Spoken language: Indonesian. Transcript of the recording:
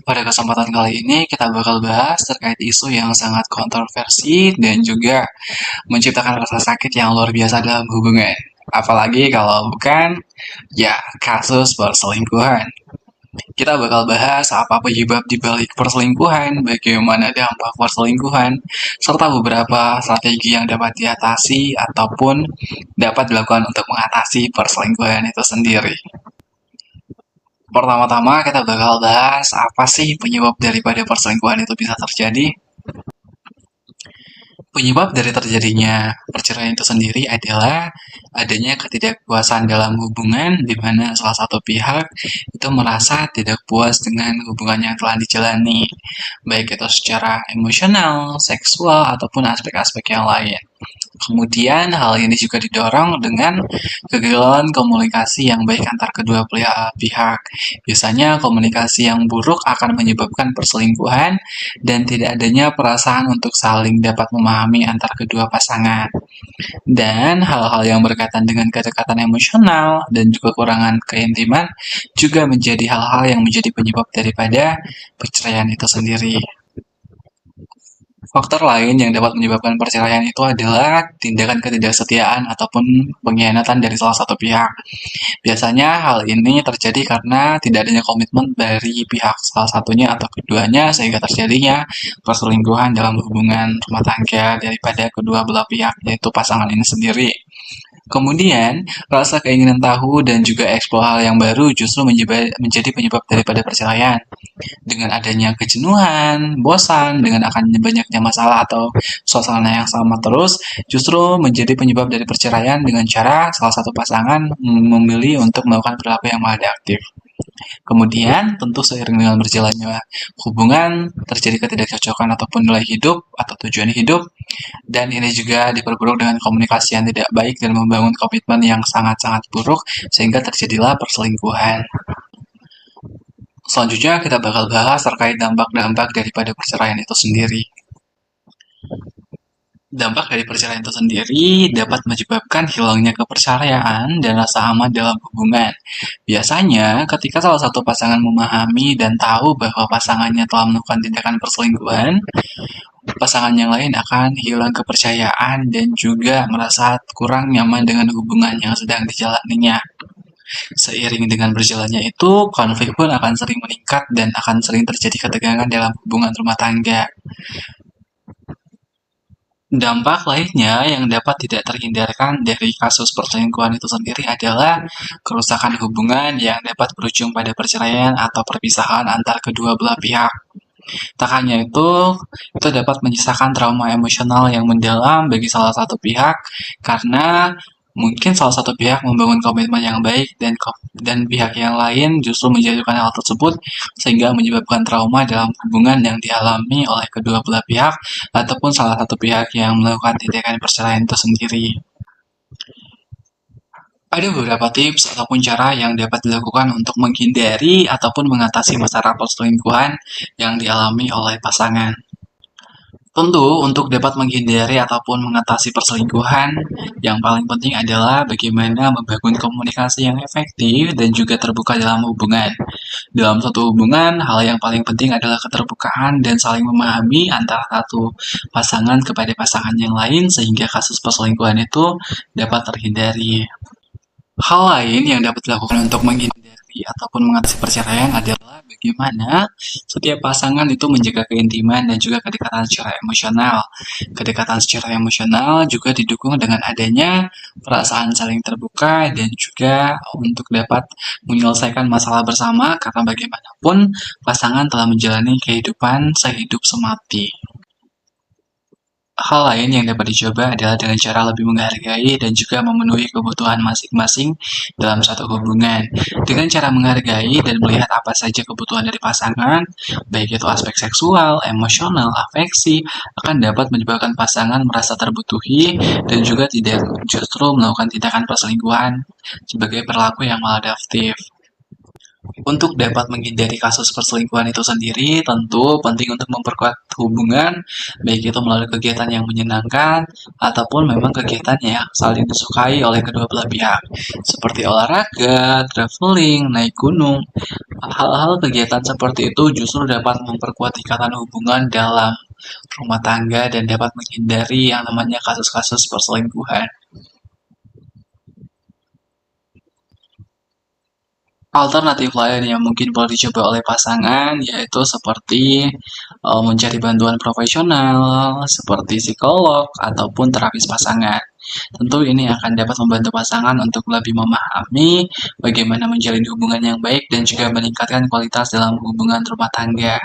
Pada kesempatan kali ini kita bakal bahas terkait isu yang sangat kontroversi dan juga menciptakan rasa sakit yang luar biasa dalam hubungan. Apalagi kalau bukan, ya, kasus perselingkuhan. Kita bakal bahas apa penyebab dibalik perselingkuhan, bagaimana dampak perselingkuhan, serta beberapa strategi yang dapat diatasi ataupun dapat dilakukan untuk mengatasi perselingkuhan itu sendiri. Pertama-tama kita bakal bahas apa sih penyebab daripada perselingkuhan itu bisa terjadi. Penyebab dari terjadinya perceraian itu sendiri adalah adanya ketidakpuasan dalam hubungan di mana salah satu pihak itu merasa tidak puas dengan hubungan yang telah dijalani, baik itu secara emosional, seksual, ataupun aspek-aspek yang lain. Kemudian hal ini juga didorong dengan kegagalan komunikasi yang baik antar kedua pihak. Biasanya komunikasi yang buruk akan menyebabkan perselingkuhan dan tidak adanya perasaan untuk saling dapat memahami antar kedua pasangan. Dan hal-hal yang berkaitan dengan kedekatan emosional dan juga kekurangan keintiman juga menjadi hal-hal yang menjadi penyebab daripada perceraian itu sendiri. Faktor lain yang dapat menyebabkan perceraian itu adalah tindakan ketidaksetiaan ataupun pengkhianatan dari salah satu pihak. Biasanya hal ini terjadi karena tidak adanya komitmen dari pihak salah satunya atau keduanya sehingga terjadinya perselingkuhan dalam hubungan rumah tangga daripada kedua belah pihak, yaitu pasangan ini sendiri. Kemudian, rasa keinginan tahu dan juga eksplor hal yang baru justru menjadi penyebab daripada perceraian. Dengan adanya kejenuhan, bosan, dengan akan banyaknya masalah atau suasana yang sama terus, justru menjadi penyebab dari perceraian dengan cara salah satu pasangan memilih untuk melakukan perilaku yang maladaptif. Kemudian, tentu seiring dengan berjalannya hubungan, terjadi ketidakcocokan ataupun nilai hidup atau tujuan hidup, dan ini juga diperburuk dengan komunikasi yang tidak baik dan membangun komitmen yang sangat-sangat buruk, sehingga terjadilah perselingkuhan. Selanjutnya kita bakal bahas terkait dampak-dampak daripada perceraian itu sendiri. Dampak dari perceraian itu sendiri dapat menyebabkan hilangnya kepercayaan dan rasa aman dalam hubungan. Biasanya, ketika salah satu pasangan memahami dan tahu bahwa pasangannya telah melakukan tindakan perselingkuhan, pasangan yang lain akan hilang kepercayaan dan juga merasa kurang nyaman dengan hubungan yang sedang dijalaninya. Seiring dengan berjalannya itu, konflik pun akan sering meningkat dan akan sering terjadi ketegangan dalam hubungan rumah tangga. Dampak lainnya yang dapat tidak terhindarkan dari kasus perselingkuhan itu sendiri adalah kerusakan hubungan yang dapat berujung pada perceraian atau perpisahan antar kedua belah pihak. Tak hanya itu dapat menyisakan trauma emosional yang mendalam bagi salah satu pihak karena mungkin salah satu pihak membangun komitmen yang baik dan pihak yang lain justru menjatuhkan hal tersebut sehingga menyebabkan trauma dalam hubungan yang dialami oleh kedua belah pihak ataupun salah satu pihak yang melakukan tindakan perceraian itu sendiri. Ada beberapa tips ataupun cara yang dapat dilakukan untuk menghindari ataupun mengatasi masalah perselingkuhan yang dialami oleh pasangan. Tentu, untuk dapat menghindari ataupun mengatasi perselingkuhan, yang paling penting adalah bagaimana membangun komunikasi yang efektif dan juga terbuka dalam hubungan. Dalam satu hubungan, hal yang paling penting adalah keterbukaan dan saling memahami antara satu pasangan kepada pasangan yang lain sehingga kasus perselingkuhan itu dapat terhindari. Hal lain yang dapat dilakukan untuk menghindari ataupun mengatasi perceraian adalah bagaimana setiap pasangan itu menjaga keintiman dan juga kedekatan secara emosional. Kedekatan secara emosional juga didukung dengan adanya perasaan saling terbuka dan juga untuk dapat menyelesaikan masalah bersama karena bagaimanapun pasangan telah menjalani kehidupan sehidup semati. Hal lain yang dapat dicoba adalah dengan cara lebih menghargai dan juga memenuhi kebutuhan masing-masing dalam satu hubungan. Dengan cara menghargai dan melihat apa saja kebutuhan dari pasangan, baik itu aspek seksual, emosional, afeksi, akan dapat menyebabkan pasangan merasa terbutuhi dan juga tidak justru melakukan tindakan perselingkuhan sebagai perilaku yang maladaptif. Untuk dapat menghindari kasus perselingkuhan itu sendiri, tentu penting untuk memperkuat hubungan, baik itu melalui kegiatan yang menyenangkan ataupun memang kegiatan yang saling disukai oleh kedua belah pihak, seperti olahraga, traveling, naik gunung. Hal-hal kegiatan seperti itu justru dapat memperkuat ikatan hubungan dalam rumah tangga dan dapat menghindari yang namanya kasus-kasus perselingkuhan. Alternatif lain yang mungkin boleh dicoba oleh pasangan yaitu seperti mencari bantuan profesional seperti psikolog ataupun terapis pasangan. Tentu ini akan dapat membantu pasangan untuk lebih memahami bagaimana menjalin hubungan yang baik dan juga meningkatkan kualitas dalam hubungan rumah tangga.